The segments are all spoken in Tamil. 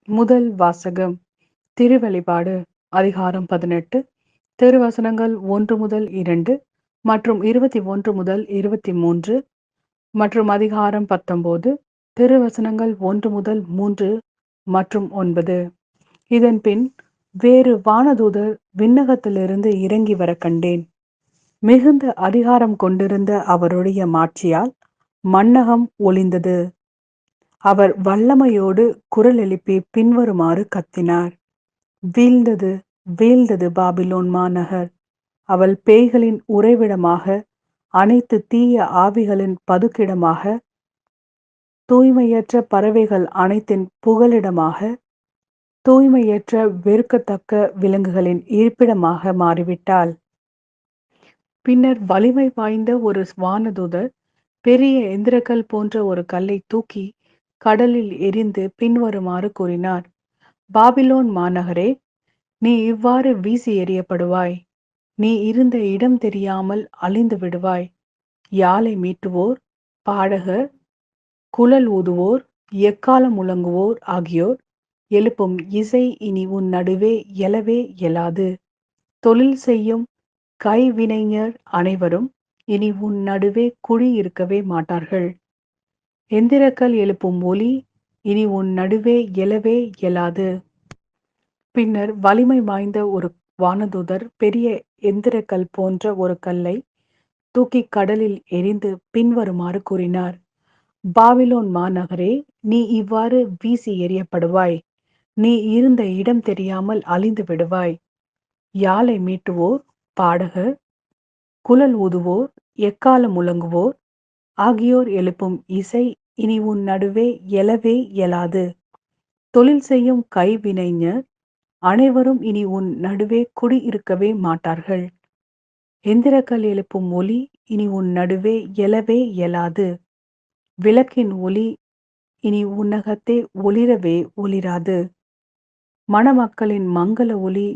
முதல் வாசகம். திருவெளிப்பாடு அதிகாரம் 18, திருவசனங்கள் 1 முதல் 2 மற்றும் 21 முதல் 23 மற்றும் அதிகாரம் 19, திருவசனங்கள் 1 முதல் 3 மற்றும் 9. இதன் பின் வேறு வானதூதர் விண்ணகத்திலிருந்து இறங்கி வர கண்டேன். மிகுந்த அதிகாரம் கொண்டிருந்த அவருடைய மாட்சியால் மண்ணகம் ஒளிந்தது. அவர் வல்லமையோடு குரல் எழுப்பி பின்வருமாறு கத்தினார்: வீழ்ந்தது, வீழ்ந்தது பாபிலோன் மாநகர்! அவள் பேய்களின் உறைவிடமாக, அனைத்து தீய ஆவிகளின் பதுக்கிடமாக, தூய்மையற்ற பறவைகள் அனைத்தின் புகலிடமாக, தூய்மையற்ற வெறுக்கத்தக்க விலங்குகளின் இருப்பிடமாக மாறிவிட்டாள். பின்னர் வலிமை வாய்ந்த ஒரு வானதூதர் பெரிய எந்திரக்கல் போன்ற ஒரு கல்லை தூக்கி கடலில் எறிந்து பின்வருமாறு கூறினார்: பாபிலோன் மாநகரே, நீ இவ்வாறு வீசி எறியப்படுவாய். நீ இருந்த இடம் தெரியாமல் அழிந்து விடுவாய். யாழை மீட்டுவோர், பாடகர், குழல் ஊதுவோர், எக்காலம் முழங்குவோர் ஆகியோர் எழுப்பும் இசை இனி உன் நடுவே எழவே எழாது. தொழில் செய்யும் கைவினைஞர் அனைவரும் இனி உன் நடுவே குடியிருக்கவே மாட்டார்கள். எந்திரக்கல் எழுப்பும் ஒலி இனி உன் நடுவே எழவே எழாது. பின்னர் வலிமை வாய்ந்த ஒரு வானதூதர் பெரிய எந்திரக்கல் போன்ற ஒரு கல்லை தூக்கி கடலில் எறிந்து பின்வருமாறு கூறினார்: பாபிலோன் மாநகரே, நீ இவ்வாறு வீசி எறியப்படுவாய். நீ இருந்த இடம் தெரியாமல் அழிந்து விடுவாய். யாழை மீட்டுவோர், பாடகர், குழல் ஊதுவோர், எக்காலம் முழங்குவோர் ஆகியோர் எழுப்பும் இசை இனி உன் நடுவே எழவே எழாது. தொழில் செய்யும் கைவினைஞர் அனைவரும் இனி உன் நடுவே குடியிருக்கவே மாட்டார்கள். எந்திரக்கல் எழுப்பும் ஒலி இனி உன் நடுவே எழவே எழாது. விளக்கின் ஒளி இனி உன்னகத்தே ஒளிரவே ஒளிராது. மணமக்களின் மங்கள ஒளி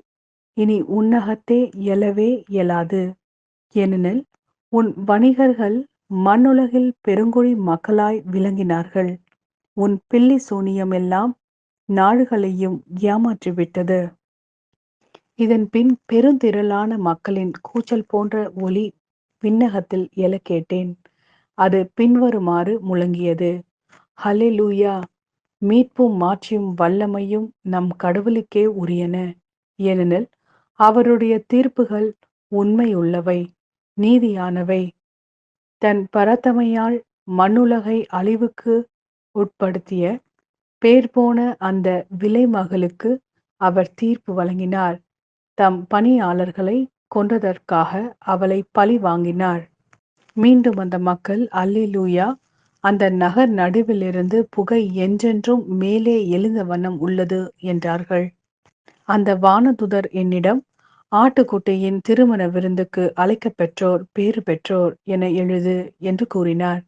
இனி உன்னகத்தே எழவே எழாது. ஏனெனில் உன் வணிகர்கள் மண்ணுலகில் பெருங்குடி மக்களாய் விளங்கினார்கள். உன் பில்லி சூனியம் எல்லாம் நாடுகளையும் ஏமாற்றிவிட்டது. இதன் பின் பெருந்திரளான மக்களின் கூச்சல் போன்ற ஒலி விண்ணகத்தில் எழக் கேட்டேன். அது பின்வருமாறு முழங்கியது: ஹல்லேலூயா! மீட்பும் மாட்சியும் வல்லமையும் நம் கடவுளுக்கே உரியன. ஏனெனில் அவருடைய தீர்ப்புகள் உண்மையுள்ளவை, நீதியானவை. தன் பரத்தமையால் மண்ணுலகை அழிவுக்கு உட்படுத்திய பேர்போன அந்த விலைமகளுக்கு அவர் தீர்ப்பு வழங்கினார். தம் பணியாளர்களை கொன்றதற்காக அவளை பழி வாங்கினார். மீண்டும் அந்த மக்கள் அல்லேலூயா! அந்த நகர் நடுவிலிருந்து புகை என்றென்றும் மேலே எழுந்த வண்ணம் உள்ளது என்றார்கள். அந்த வானதுதர் என்னிடம், ஆட்டுக்குட்டியின் திருமண விருந்துக்கு அழைக்கப் பெற்றோர் பேறு பெற்றோர் என எழுது என்று கூறினார்.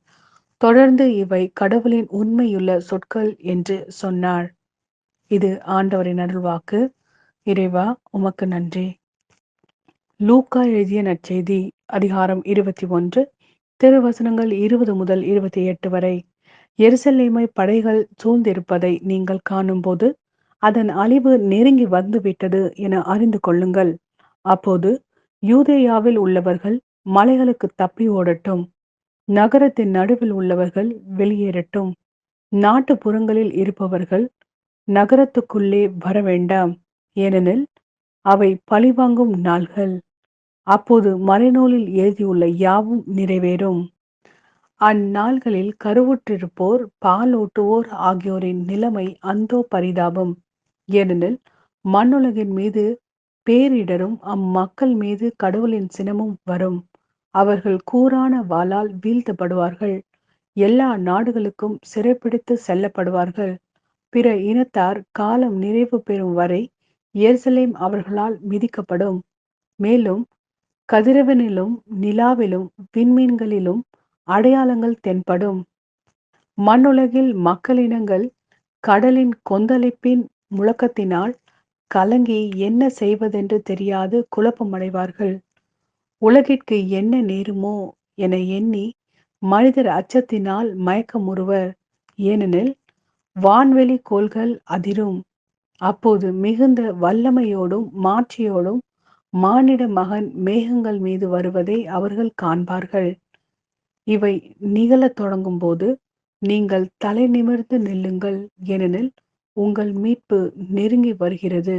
தொடர்ந்து இவை கடவுளின் உண்மையுள்ள சொற்கள் என்று சொன்னார். இது ஆண்டவரின் அருள்வாக்கு. இறைவா, உமக்கு நன்றி. லூக்கா எழுதிய நற்செய்தி அதிகாரம் 21, திருவசனங்கள் 20 முதல் 28 வரை. எருசலேமை படைகள் சூழ்ந்திருப்பதை நீங்கள் காணும்போது அதன் அழிவு நெருங்கி வந்துவிட்டது என அறிந்து கொள்ளுங்கள். அப்போது யூதேயாவில் உள்ளவர்கள் மலைகளுக்கு தப்பி ஓடட்டும். நகரத்தின் நடுவில் உள்ளவர்கள் வெளியேறட்டும். நாட்டுப்புறங்களில் இருப்பவர்கள் நகரத்துக்குள்ளே வர வேண்டாம். ஏனெனில் அவை பழிவாங்கும் நாள்கள். அப்போது மறைநூலில் எழுதியுள்ள யாவும் நிறைவேறும். அந்நாள்களில் கருவுற்றிருப்போர், பாலூட்டுவோர் ஆகியோரின் நிலைமை அந்தோ பரிதாபம். ஏனெனில் மண்ணுலகின் மீது பேரிடரும் அம்மக்கள் மீது கடவுளின் சினமும் வரும். அவர்கள் கூரான வாளால் வீழ்த்தப்படுவார்கள். எல்லா நாடுகளுக்கும் சிறைப்பிடித்து செல்லப்படுவார்கள். பிற இனத்தார் காலம் நிறைவு பெறும் வரை எருசலேம் அவர்களால் மிதிக்கப்படும். மேலும் கதிரவனிலும் நிலாவிலும் விண்மீன்களிலும் அடையாளங்கள் தென்படும். மண்ணுலகில் மக்களினங்கள் கடலின் கொந்தளிப்பின் முழக்கத்தினால் கலங்கி என்ன செய்வதென்று தெரியாது குழப்பமடைவார்கள். உலகிற்கு என்ன நேருமோ என எண்ணி மனிதர் அச்சத்தினால் மயக்கமுறுவர். ஏனெனில் வான்வெளி கோள்கள் அதிரும், அப்போது மிகுந்த வல்லமையோடும் மாட்சியோடும் மானிட மகன் மேகங்கள் மீது வருவதை அவர்கள் காண்பார்கள். இவை நிகழத் தொடங்கும்போது நீங்கள் தலை நிமிர்ந்து நில்லுங்கள், ஏனெனில் உங்கள் மீட்பு நெருங்கி வருகிறது.